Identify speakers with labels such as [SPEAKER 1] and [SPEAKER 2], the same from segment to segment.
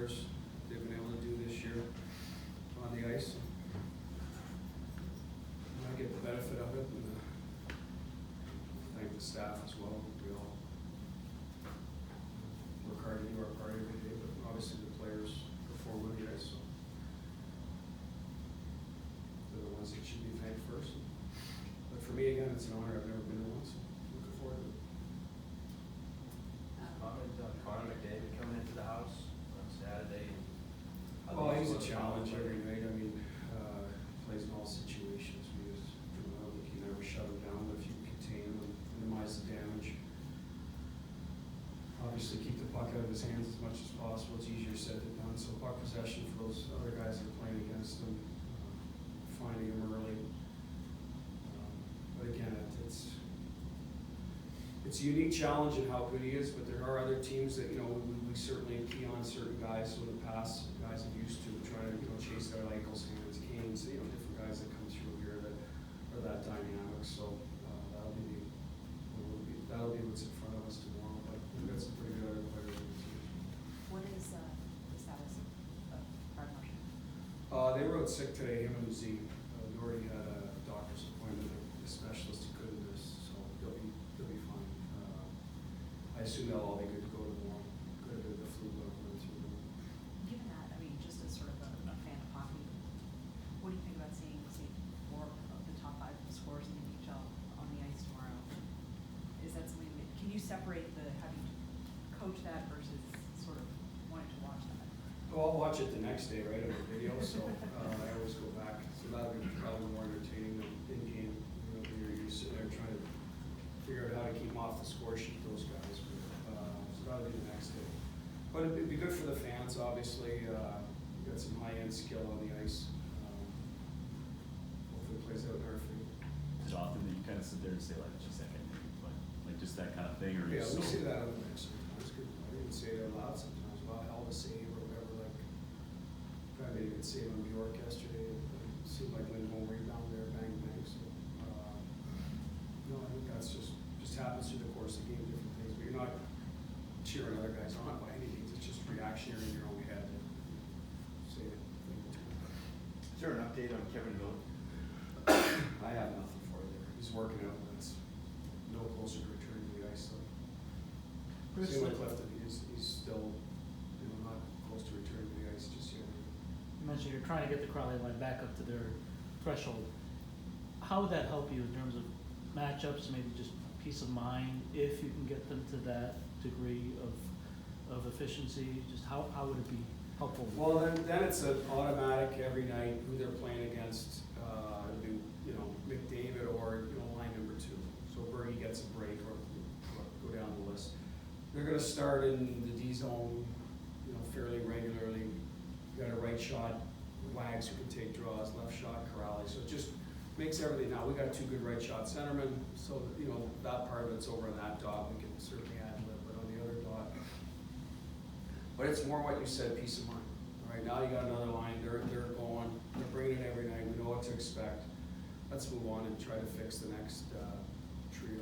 [SPEAKER 1] players they've been able to do this year on the ice. And I get the benefit of it, and thank the staff as well. We all work hard to do our part every day, but obviously the players perform on the ice, so they're the ones that should be thanked first. But for me, again, it's an honor. I've never been to one, so looking forward to it.
[SPEAKER 2] Connor McDavid coming into the house on Saturday.
[SPEAKER 1] Well, he's a challenge every night. I mean, plays in all situations. We just, you can never shut him down, but if you contain him and minimize the damage, obviously keep the puck out of his hands as much as possible. It's easier said than done. So puck possession for those other guys that are playing against him, finding him early. But again, it's a unique challenge in how good he is, but there are other teams that, we certainly key on certain guys. So in the past, guys have used to try to, chase their ankles, hands, canes, different guys that come through here that are that dynamic. So that'll be what's in front of us tomorrow. But we've got some pretty good other players on the team.
[SPEAKER 3] What is the status of Brad Marchand?
[SPEAKER 1] They were out sick today, him and Z. Nordy had a doctor's appointment, a specialist who couldn't miss, so he'll be fine. I assume they'll all be good to go tomorrow. Could have been the flu bug went through.
[SPEAKER 3] Given that, just as sort of a fan of hockey, what do you think about seeing 4 of the top 5 scorers in the NHL on the ice tomorrow? Is that something that, can you separate the having to coach that versus sort of wanting to watch that?
[SPEAKER 1] Well, I'll watch it the next day, right, on the video, so I always go back. So that'll be probably more entertaining than in-game. You're sitting there trying to figure out how to keep them off the score sheet, those guys. So that'll be the next day. But it'd be good for the fans, obviously. We've got some high-end skill on the ice. Hopefully it plays out in our favor.
[SPEAKER 4] Is it often that you kind of sit there and say, like, geez, that can't make it play? Like, just that kind of thing? Or
[SPEAKER 1] Yeah, we
[SPEAKER 4] so
[SPEAKER 1] say that on the bench sometimes. I didn't say it out loud sometimes. Wow, hell of a save or whatever. Like, guy made a good save on New York yesterday. It seemed like Lindholm rebound there, bang, bang. So, no, I think that's just happens through the course of the game, different things. But you're not cheering other guys on by any means. It's just reactionary in your own head. Say it.
[SPEAKER 2] Is there an update on Kevin Miller?
[SPEAKER 1] I have nothing for you there. He's working out, but it's no closer to returning to the ice. So,
[SPEAKER 5] Bruce,
[SPEAKER 1] same with Clifton. He's still, not close to returning to the ice just yet.
[SPEAKER 5] you mentioned you're trying to get the Crowley line back up to their threshold. How would that help you in terms of matchups, maybe just peace of mind, if you can get them to that degree of efficiency? Just how would it be helpful?
[SPEAKER 1] Well, then it's an automatic every night who they're playing against. McDavid or line number 2. So Bernie gets a break or go down the list. They're going to start in the D zone, fairly regularly. You got a right shot, Wags who can take draws, left shot, Corrali. So it just makes everything. Now we got 2 good right shot centermen, so that part of it's over on that dot. We can certainly add a little bit on the other dot. But it's more what you said, peace of mind. All right, now you got another line. They're going. They're bringing it every night. We know what to expect. Let's move on and try to fix the next trio.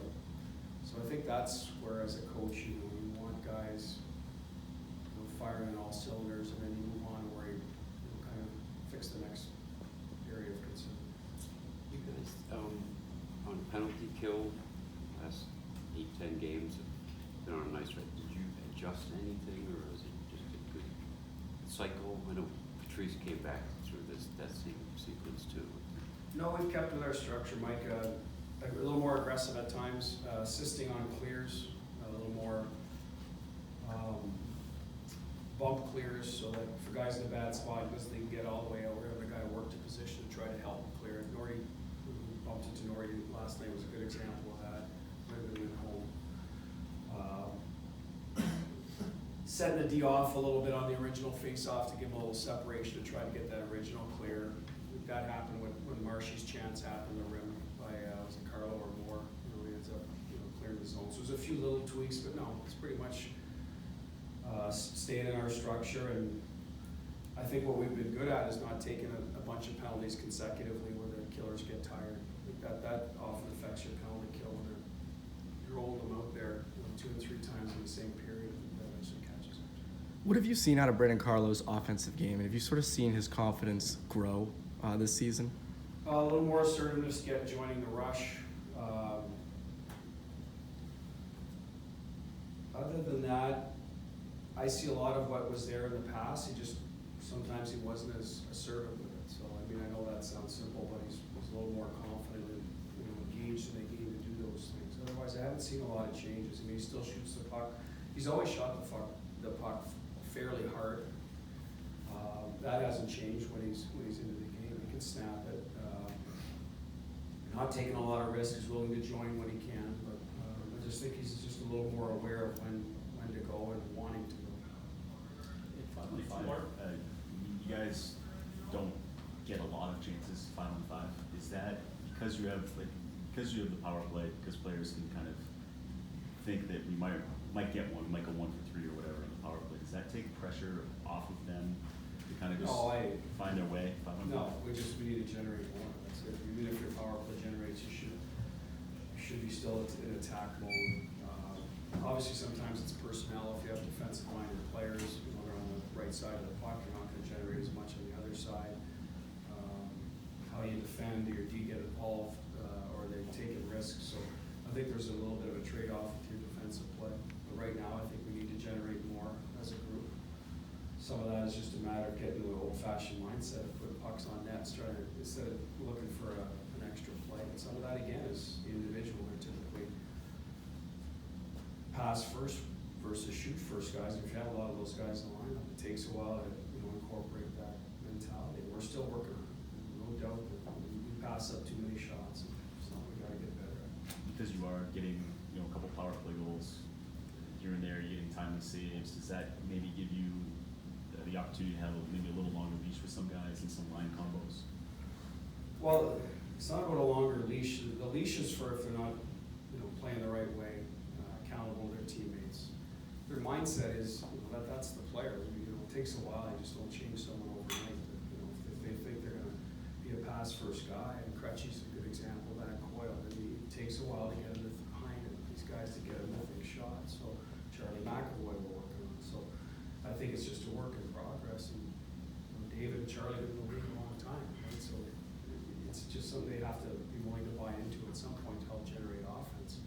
[SPEAKER 1] So I think that's where, as a coach, you want guys firing on all cylinders, and then you move on where you kind of fix the next area of concern.
[SPEAKER 6] You guys, on penalty kill, last 8-10 games, have been on a nice rate. Did you adjust anything, or is it just a good cycle? I know Patrice came back through that same sequence too.
[SPEAKER 1] No, we've kept with our structure, Mike. A little more aggressive at times, assisting on clears, a little more bump clears, so that for guys in a bad spot, because they can get all the way out, we're having a guy work to position to try to help him clear it. Nordy, who bumped into Nordy last night, was a good example of that. Might have been at home. Setting the D off a little bit on the original face-off to give him a little separation to try to get that original clear. That happened when Marshy's chance happened, the rim by was it Carlo or Moore? He ends up clearing the zone. So there's a few little tweaks, but no, it's pretty much staying in our structure. And I think what we've been good at is not taking a bunch of penalties consecutively where the killers get tired. I think that often affects your penalty kill when you're rolling them out there 2 and 3 times in the same period. That eventually catches up.
[SPEAKER 7] What have you seen out of Brandon Carlo's offensive game, and have you sort of seen his confidence grow this season?
[SPEAKER 1] A little more assertiveness joining the rush. Other than that, I see a lot of what was there in the past. Sometimes he wasn't as assertive with it. So, I mean, I know that sounds simple, but he's a little more confident and, engaged in the game to do those things. Otherwise, I haven't seen a lot of changes. I mean, he still shoots the puck. He's always shot the puck fairly hard. That hasn't changed when he's into the game. He can snap it. Not taking a lot of risks. He's willing to join when he can, but I just think he's just a little more aware of when to go and wanting to go.
[SPEAKER 4] You guys don't get a lot of chances 5-on-5. Is that because you have the power play, because players can kind of think that we might get one, might go 1 for 3 or whatever in the power play? Does that take pressure off of them to kind of just find their way 5-on-5?
[SPEAKER 1] No, we need to generate more. That's it. Even if your power play generates, you should be still in attack mode. Obviously, sometimes it's personnel. If you have defensive-minded players, they're on the right side of the puck, you're not going to generate as much on the other side. How you defend, or do you get involved, or are they taking risks? So I think there's a little bit of a trade-off with your defensive play. But right now, I think we need to generate more as a group. Some of that is just a matter of getting to an old-fashioned mindset of putting pucks on nets, instead of looking for an extra play. And some of that, again, is individual. They're typically pass first versus shoot first guys. If you have a lot of those guys in the lineup, it takes a while to incorporate that mentality. We're still working on it. No doubt that we pass up too many shots. It's something we got to get better at.
[SPEAKER 4] Because you are getting a couple power play goals here and there, you're getting timely saves. Does that maybe give you the opportunity to have maybe a little longer leash with some guys and some line combos?
[SPEAKER 1] Well, it's not about a longer leash. The leash is for if they're not, playing the right way, accountable to their teammates. Their mindset is that's the player. It takes a while. You just don't change someone overnight. If they think they're going to be a pass first guy, and Crutchy's a good example of that. Coyle. It takes a while to get them behind him. These guys to get them moving shots. So Charlie McAvoy we're working on. So I think it's just a work in progress. And David and Charlie have been in the league a long time, right? So it's just something they have to be willing to buy into at some point to help generate offense.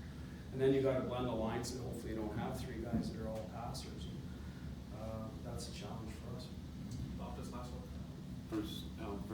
[SPEAKER 1] And then you got to blend the lines, and hopefully you don't have 3 guys that are all passers. And, that's a challenge for us.
[SPEAKER 2] About this last one?
[SPEAKER 6] Bruce,